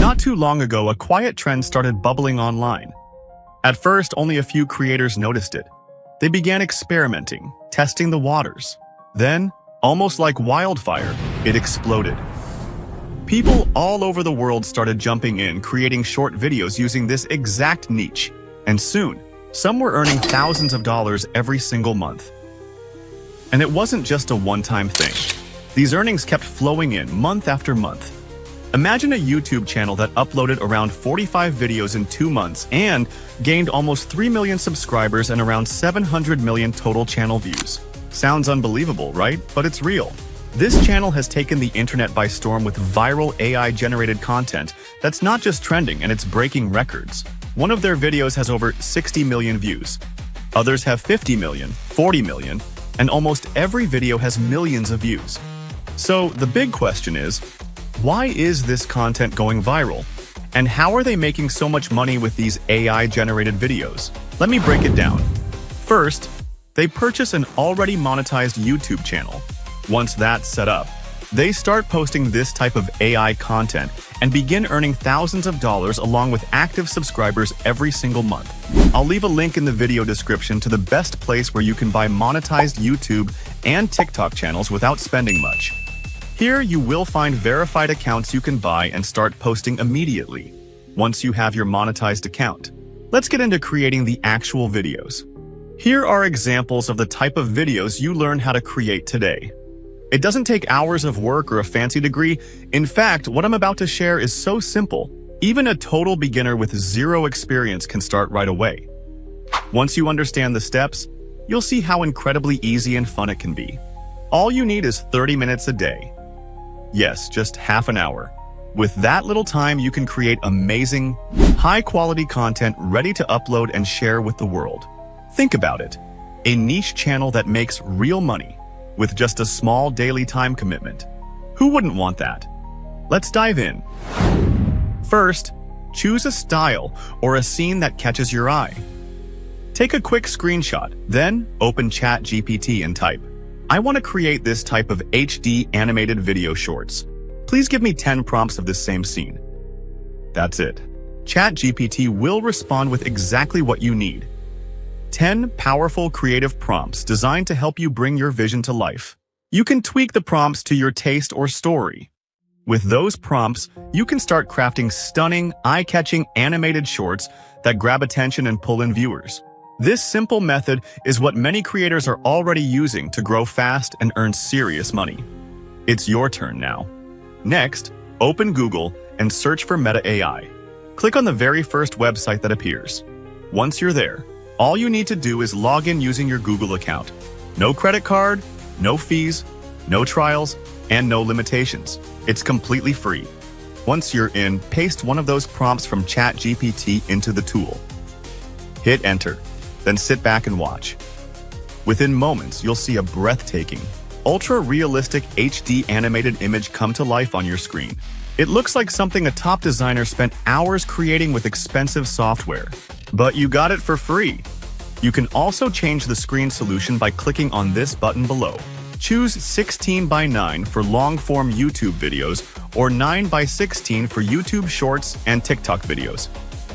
Not too long ago, a quiet trend started bubbling online. At first, only a few creators noticed it. They began experimenting, testing the waters. Then, almost like wildfire, it exploded. People all over the world started jumping in, creating short videos using this exact niche. And soon, some were earning thousands of dollars every single month. And it wasn't just a one-time thing. These earnings kept flowing in month after month. Imagine a YouTube channel that uploaded around 45 videos in 2 months and gained almost 3 million subscribers and around 700 million total channel views. Sounds unbelievable, right? But it's real. This channel has taken the internet by storm with viral AI-generated content that's not just trending, and it's breaking records. One of their videos has over 60 million views. Others have 50 million, 40 million, and almost every video has millions of views. So the big question is, why is this content going viral? And how are they making so much money with these AI-generated videos? Let me break it down. First, they purchase an already monetized YouTube channel. Once that's set up, they start posting this type of AI content and begin earning thousands of dollars along with active subscribers every single month. I'll leave a link in the video description to the best place where you can buy monetized YouTube and TikTok channels without spending much. Here you will find verified accounts you can buy and start posting immediately once you have your monetized account. Let's get into creating the actual videos. Here are examples of the type of videos you learn how to create today. It doesn't take hours of work or a fancy degree. In fact, what I'm about to share is so simple, even a total beginner with zero experience can start right away. Once you understand the steps, you'll see how incredibly easy and fun it can be. All you need is 30 minutes a day. Yes, just half an hour. With that little time, you can create amazing, high-quality content ready to upload and share with the world. Think about it. A niche channel that makes real money with just a small daily time commitment. Who wouldn't want that? Let's dive in. First, choose a style or a scene that catches your eye. Take a quick screenshot, then open ChatGPT and type, "I want to create this type of HD animated video shorts. Please give me 10 prompts of this same scene." That's it. ChatGPT will respond with exactly what you need. 10 powerful creative prompts designed to help you bring your vision to life. You can tweak the prompts to your taste or story. With those prompts, you can start crafting stunning, eye-catching animated shorts that grab attention and pull in viewers. This simple method is what many creators are already using to grow fast and earn serious money. It's your turn now. Next, open Google and search for Meta AI. Click on the very first website that appears. Once you're there, all you need to do is log in using your Google account. No credit card, no fees, no trials, and no limitations. It's completely free. Once you're in, paste one of those prompts from ChatGPT into the tool. Hit enter, then sit back and watch. Within moments, you'll see a breathtaking, ultra-realistic HD animated image come to life on your screen. It looks like something a top designer spent hours creating with expensive software. But you got it for free. You can also change the screen solution by clicking on this button below. Choose 16:9 for long-form YouTube videos or 9:16 for YouTube Shorts and TikTok videos.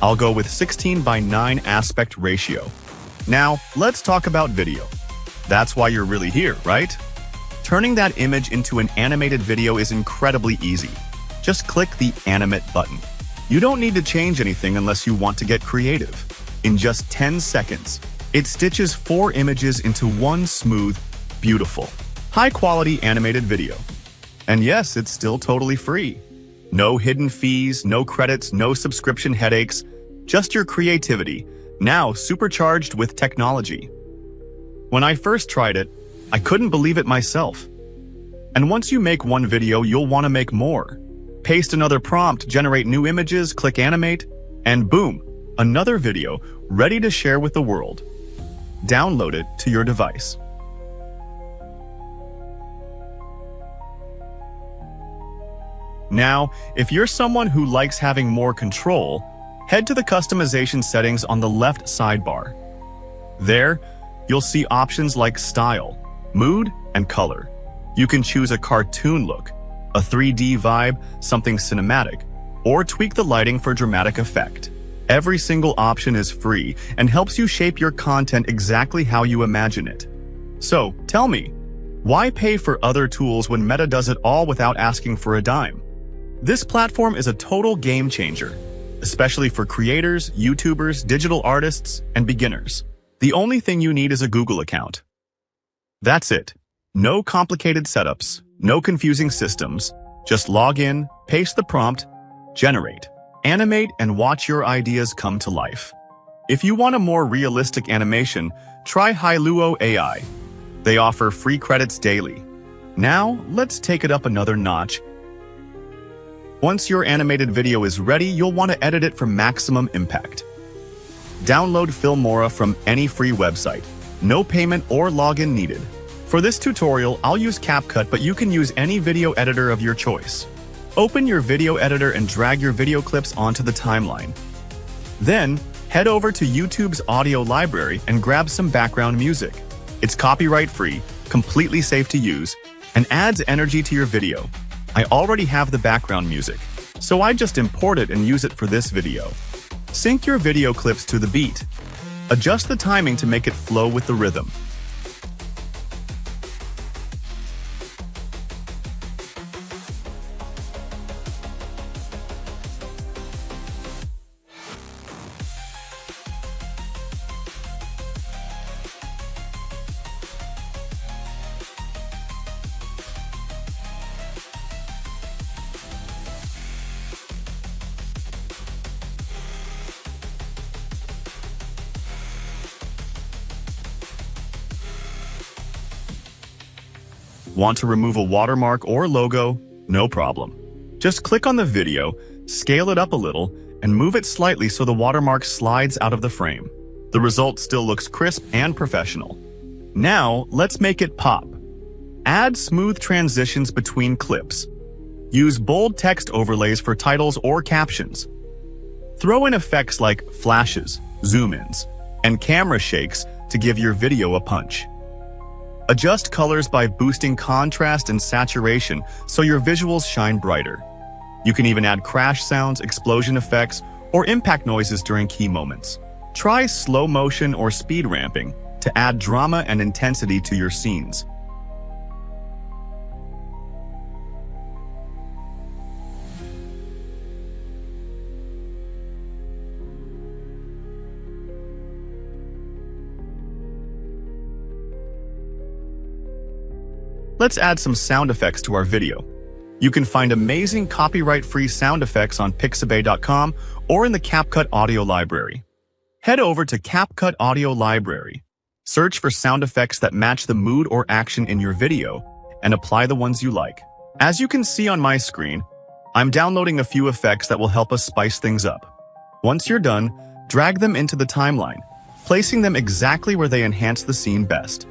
I'll go with 16:9 aspect ratio. Now, let's talk about video. That's why you're really here, right? Turning that image into an animated video is incredibly easy. Just click the Animate button. You don't need to change anything unless you want to get creative. In just 10 seconds, it stitches 4 images into one smooth, beautiful, high-quality animated video. And yes, it's still totally free. No hidden fees, no credits, no subscription headaches, just your creativity, now supercharged with technology. When I first tried it, I couldn't believe it myself. And once you make one video, you'll want to make more. Paste another prompt, generate new images, click animate, and boom, another video ready to share with the world. Download it to your device. Now, if you're someone who likes having more control, head to the customization settings on the left sidebar. There, you'll see options like style, mood, and color. You can choose a cartoon look, a 3D vibe, something cinematic, or tweak the lighting for dramatic effect. Every single option is free and helps you shape your content exactly how you imagine it. So, tell me, why pay for other tools when Meta does it all without asking for a dime? This platform is a total game changer, especially for creators, YouTubers, digital artists, and beginners. The only thing you need is a Google account. That's it. No complicated setups, no confusing systems. Just log in, paste the prompt, generate, animate, and watch your ideas come to life. If you want a more realistic animation, try ElevenLabs AI. They offer free credits daily. Now, let's take it up another notch. Once your animated video is ready, you'll want to edit it for maximum impact. Download Filmora from any free website. No payment or login needed. For this tutorial, I'll use CapCut, but you can use any video editor of your choice. Open your video editor and drag your video clips onto the timeline. Then, head over to YouTube's audio library and grab some background music. It's copyright-free, completely safe to use, and adds energy to your video. I already have the background music, so I just import it and use it for this video. Sync your video clips to the beat. Adjust the timing to make it flow with the rhythm. Want to remove a watermark or logo? No problem. Just click on the video, scale it up a little, and move it slightly so the watermark slides out of the frame. The result still looks crisp and professional. Now, let's make it pop. Add smooth transitions between clips. Use bold text overlays for titles or captions. Throw in effects like flashes, zoom-ins, and camera shakes to give your video a punch. Adjust colors by boosting contrast and saturation so your visuals shine brighter. You can even add crash sounds, explosion effects, or impact noises during key moments. Try slow motion or speed ramping to add drama and intensity to your scenes. Let's add some sound effects to our video. You can find amazing copyright-free sound effects on pixabay.com or in the CapCut audio library. Head over to CapCut audio library. Search for sound effects that match the mood or action in your video, and apply the ones you like. As you can see on my screen, I'm downloading a few effects that will help us spice things up. Once you're done, drag them into the timeline, placing them exactly where they enhance the scene best.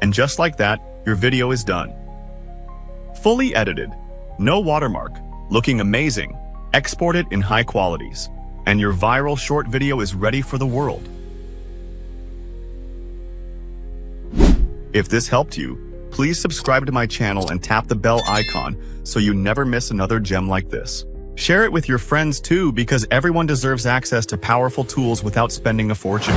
And just like that, your video is done. Fully edited, no watermark, looking amazing. Export it in high qualities, and your viral short video is ready for the world. If this helped you, please subscribe to my channel and tap the bell icon so you never miss another gem like this. Share it with your friends too, because everyone deserves access to powerful tools without spending a fortune.